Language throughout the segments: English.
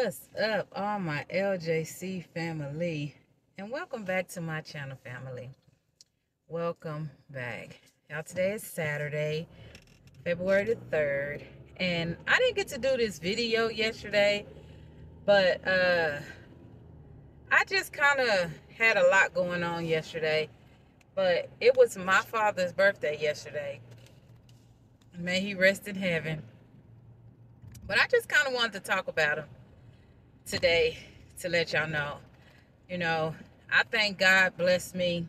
What's up, all my LJC family? And welcome back to my channel, family. Welcome back. Now, today is Saturday, February the 3rd. And I didn't get to do this video yesterday, but I just kind of had a lot going on yesterday. But it was my father's birthday yesterday. May he rest in heaven. But I just kind of wanted to talk about him today to let y'all know. I thank God blessed me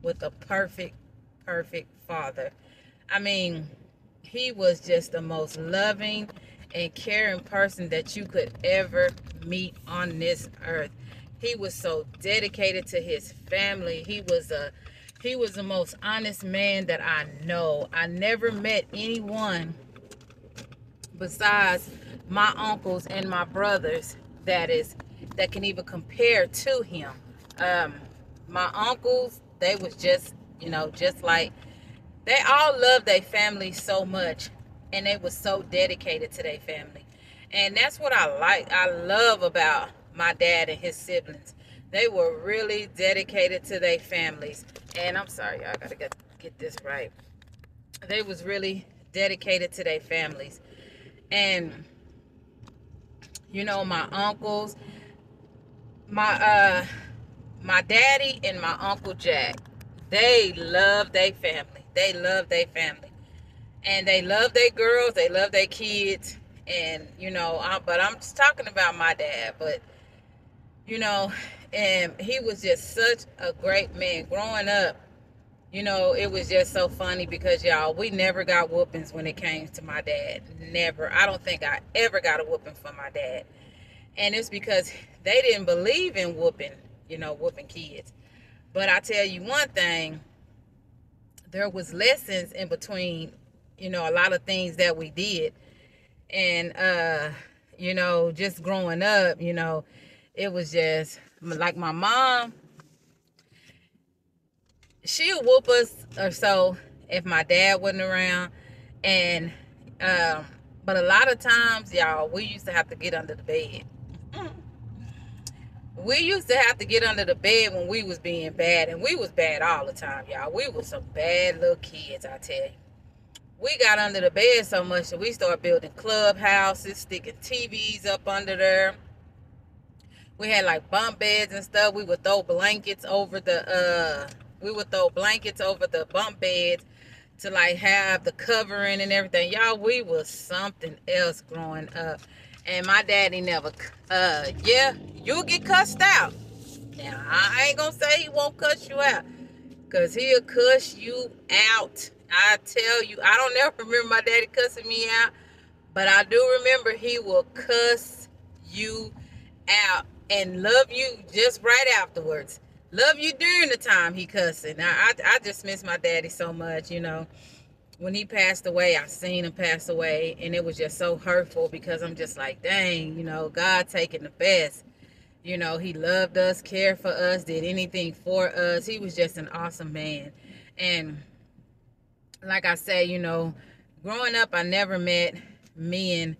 with a perfect father. I mean, he was just the most loving and caring person that you could ever meet on this earth. He was so dedicated to his family. He was the most honest man that I know. I never met anyone besides my uncles and my brothers that can even compare to him. My uncles, they was just like, they all loved their family so much, and they was so dedicated to their family. And that's what I love about my dad and his siblings. They were really dedicated to their families. And I'm sorry, y'all, I gotta get this right. They was really dedicated to their families. And my uncles, my daddy and my Uncle Jack, they love their family. They love their family. And they love their girls, they love their kids. And but I'm just talking about my dad. But and he was just such a great man growing up. It was just so funny because, y'all, we never got whoopings when it came to my dad. Never. I don't think I ever got a whooping from my dad. And it's because they didn't believe in whooping kids. But I tell you one thing, there was lessons in between, a lot of things that we did. And, just growing up, it was just like my mom. She'll whoop us or so if my dad wasn't around. And but a lot of times, y'all, we used to have to get under the bed. We used to have to get under the bed when we was being bad. And we was bad all the time, y'all. We was some bad little kids, I tell you. We got under the bed so much that we started building clubhouses, sticking TVs up under there. We had like bunk beds and stuff. We would throw blankets over the bunk beds to like have the covering and everything. Y'all, we was something else growing up. And my daddy never, you'll get cussed out. Now, I ain't gonna say he won't cuss you out, because he'll cuss you out. I tell you, I don't ever remember my daddy cussing me out, but I do remember he will cuss you out and love you just right afterwards. Love you during the time he cussing. I just miss my daddy so much. When he passed away, I seen him pass away, and it was just so hurtful because I'm just like, dang, God taking the best. He loved us, cared for us, did anything for us. He was just an awesome man. And like I say, growing up, I never met any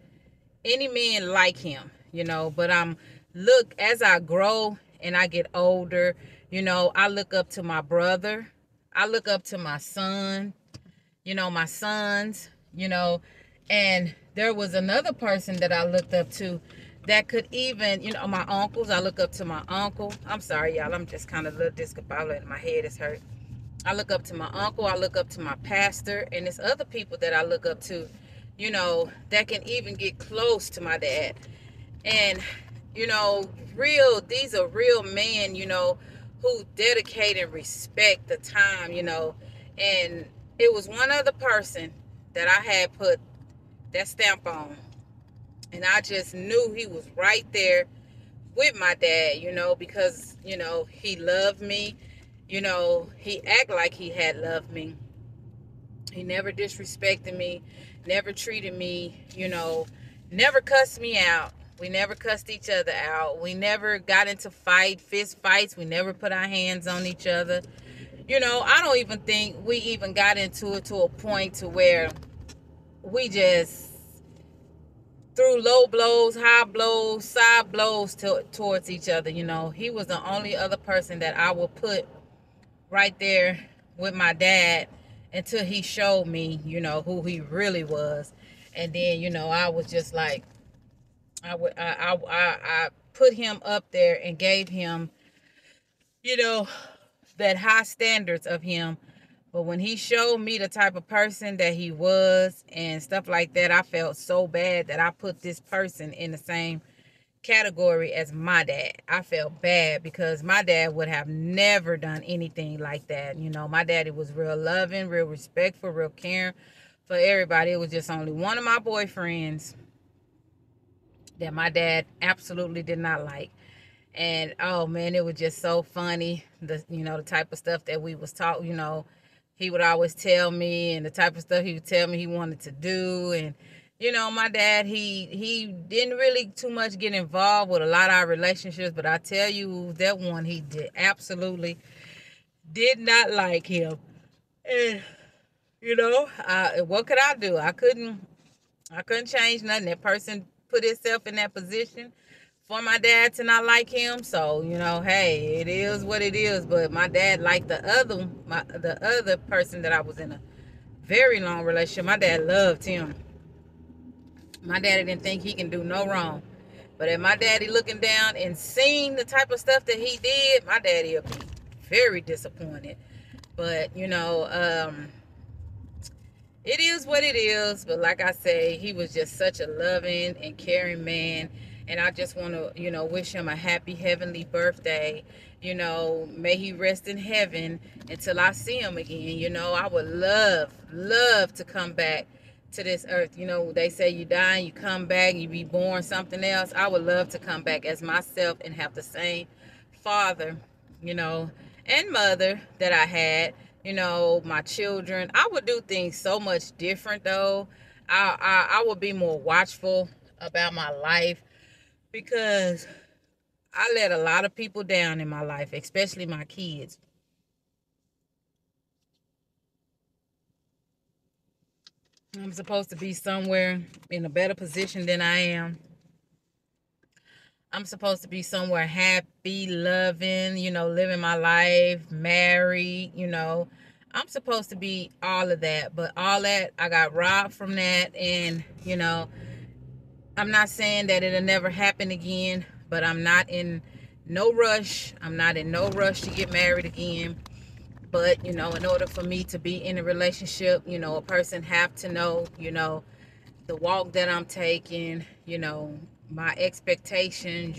men like him, but as I grow and I get older, I look up to my brother. I look up to my son, my sons, and there was another person that I looked up to that could even, my uncles. I look up to my uncle. I'm sorry, y'all. I'm just kind of a little discombobulated. My head is hurt. I look up to my uncle. I look up to my pastor. And there's other people that I look up to, that can even get close to my dad. And, these are real men, who dedicate and respect the time, And it was one other person that I had put that stamp on. And I just knew he was right there with my dad, because, he loved me. He acted like he had loved me. He never disrespected me, never treated me, never cussed me out. We never cussed each other out. We never got into fist fights. We never put our hands on each other. I don't even think we even got into it to a point to where we just through low blows, high blows, side blows towards each other. He was the only other person that I would put right there with my dad until he showed me, who he really was. And then, I was just like, I put him up there and gave him, that high standards of him. But when he showed me the type of person that he was and stuff like that, I felt so bad that I put this person in the same category as my dad. I felt bad because my dad would have never done anything like that. My daddy was real loving, real respectful, real caring for everybody. It was just only one of my boyfriends that my dad absolutely did not like. And oh man, it was just so funny. The type of stuff that we was taught, he would always tell me, and the type of stuff he would tell me he wanted to do. And my dad, he didn't really too much get involved with a lot of our relationships, but I tell you, that one he absolutely did not like him. And what could I do? I couldn't change nothing. That person put himself in that position for my dad to not like him. So, hey, it is what it is. But my dad liked the other person that I was in a very long relationship. My dad loved him. My daddy didn't think he can do no wrong. But if my daddy looking down and seeing the type of stuff that he did, my daddy would be very disappointed. But, it is what it is. But like I say, he was just such a loving and caring man. And I just want to, wish him a happy heavenly birthday. May he rest in heaven until I see him again. I would love to come back to this earth. They say you die and you come back, you be born something else. I would love to come back as myself and have the same father, and mother that I had. My children. I would do things so much different though. I would be more watchful about my life, because I let a lot of people down in my life, especially my kids. I'm supposed to be somewhere in a better position than I am. I'm supposed to be somewhere happy, loving, living my life, married, I'm supposed to be all of that. But all that, I got robbed from that. And, I'm not saying that it'll never happen again, but I'm not in no rush. I'm not in no rush to get married again. But, in order for me to be in a relationship, a person have to know, the walk that I'm taking, my expectations,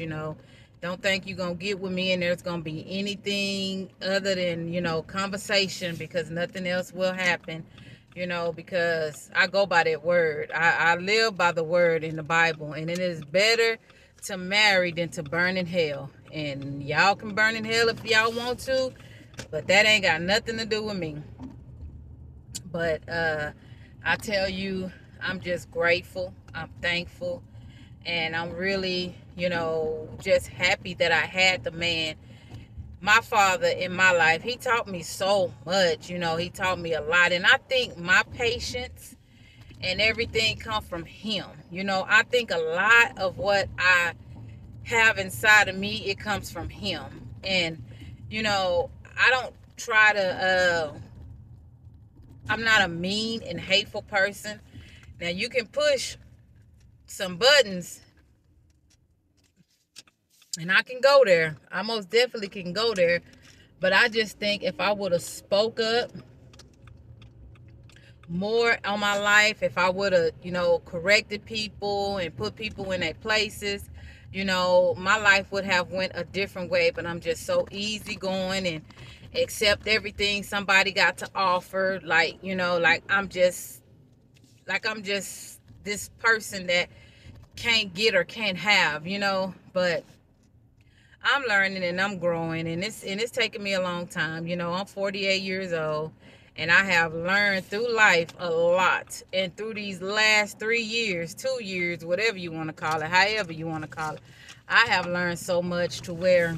don't think you're going to get with me and there's going to be anything other than, conversation, because nothing else will happen, because I go by that word. I live by the word in the Bible, and it is better to marry than to burn in hell. And y'all can burn in hell if y'all want to, but that ain't got nothing to do with me. But I tell you, I'm just grateful. I'm thankful. And I'm really, just happy that I had the man, my father, in my life. He taught me so much. He taught me a lot. And I think my patience and everything come from him. I think a lot of what I have inside of me, it comes from him. And, I don't try to, I'm not a mean and hateful person. Now, you can push some buttons and I can go there. I most definitely can go there. But I just think if I would have spoke up more on my life, if I would have, corrected people and put people in their places, my life would have went a different way. But I'm just so easygoing and accept everything somebody got to offer. Like I'm just this person that can't get or can't have, but I'm learning and I'm growing, and it's taking me a long time. I'm 48 years old, and I have learned through life a lot. And through these last 3 years, 2 years, whatever you want to call it, however you want to call it, I have learned so much to where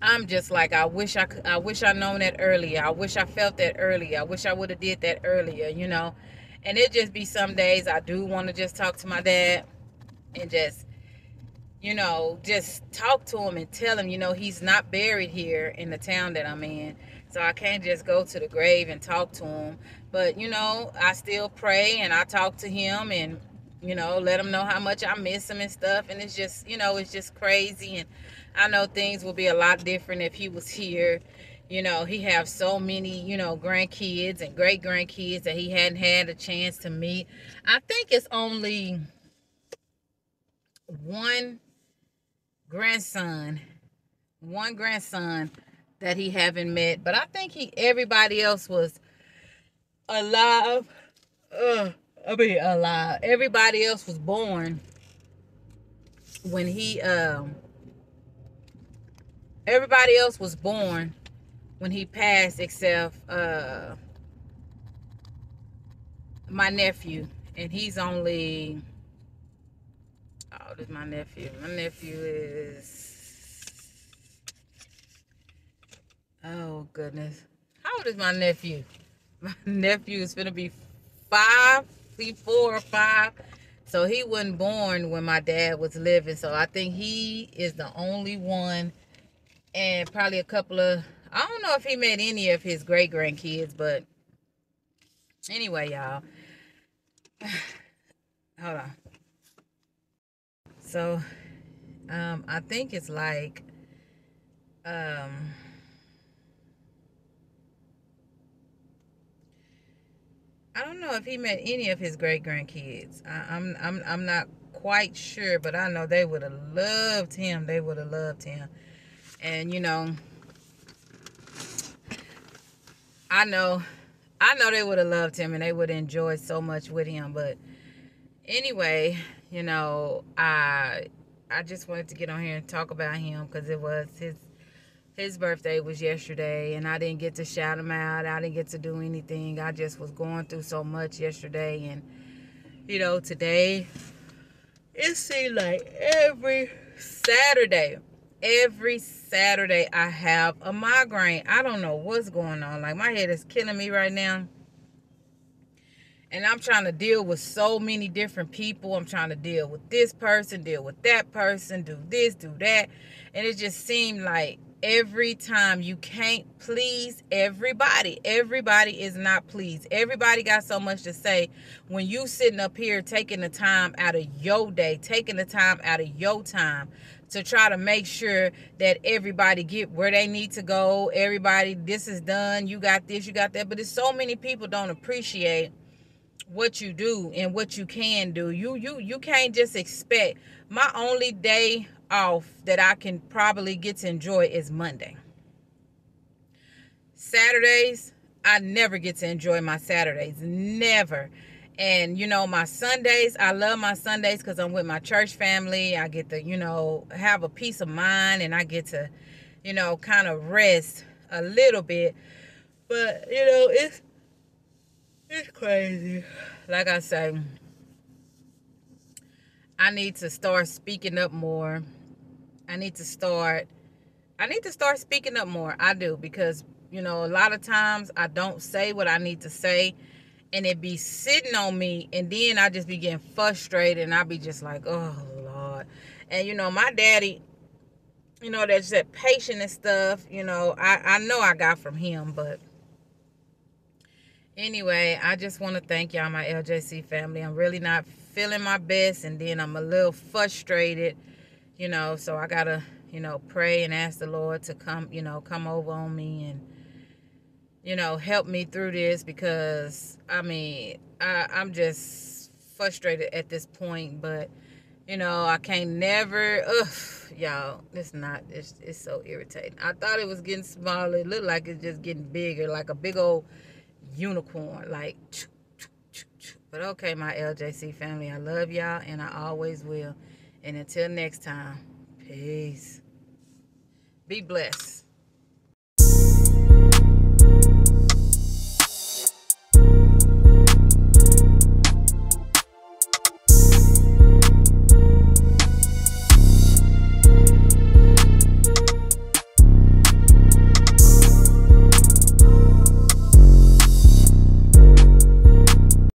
I'm just like, I wish I known that earlier. I wish I felt that earlier. I wish I would have did that earlier, And it just be some days I do want to just talk to my dad and just, just talk to him and tell him, he's not buried here in the town that I'm in. So I can't just go to the grave and talk to him. But, I still pray and I talk to him and, let him know how much I miss him and stuff. And it's just, it's just crazy. And I know things will be a lot different if he was here. He have so many, grandkids and great grandkids that he hadn't had a chance to meet. I think it's only one grandson that he haven't met, but I think everybody else was alive. Alive. Everybody else was born when everybody else was born when he passed, except my nephew, and he's only, oh, this is my nephew. My nephew is, oh goodness, how old is my nephew? My nephew is gonna be 4 or 5. So he wasn't born when my dad was living. So I think he is the only one, and probably a couple of, I don't know if he met any of his great grandkids, but anyway, y'all. Hold on. So I think it's like I don't know if he met any of his great grandkids. I'm not quite sure, but I know they would have loved him. They would have loved him. And I know they would have loved him and they would have enjoyed so much with him. But anyway, I just wanted to get on here and talk about him because it was his birthday was yesterday, and I didn't get to shout him out. I didn't get to do anything. I just was going through so much yesterday, and today it seemed like every Saturday I have a migraine. I don't know what's going on. Like, my head is killing me right now. And I'm trying to deal with so many different people. I'm trying to deal with this person, deal with that person, do this, do that. And it just seemed like every time you can't please everybody. Everybody is not pleased. Everybody got so much to say. When you sitting up here taking the time out of your day, taking the time out of your time to try to make sure that everybody get where they need to go. Everybody, this is done. You got this, you got that. But there's so many people don't appreciate what you do and what you can do. You can't just expect. My only day off that I can probably get to enjoy is Monday. Saturdays, I never get to enjoy my Saturdays. Never. And my Sundays, I love my Sundays because I'm with my church family. I get to, have a peace of mind, and I get to, kind of rest a little bit. But, it's crazy. Like I say, I need to start speaking up more. I need to start speaking up more. I do, because, a lot of times I don't say what I need to say, and it be sitting on me, and then I just be getting frustrated, and I be just like, oh, Lord. And, my daddy, that's that patient and stuff, I know I got from him, but anyway, I just want to thank y'all, my LJC family. I'm really not feeling my best, and then I'm a little frustrated, so I got to, pray and ask the Lord to come over on me and, help me through this, because, I'm just frustrated at this point, but, I can't never, y'all, it's so irritating. I thought it was getting smaller. It looked like it's just getting bigger, like a big old unicorn, like, but okay, my LJC family, I love y'all, and I always will. And until next time, peace. Be blessed.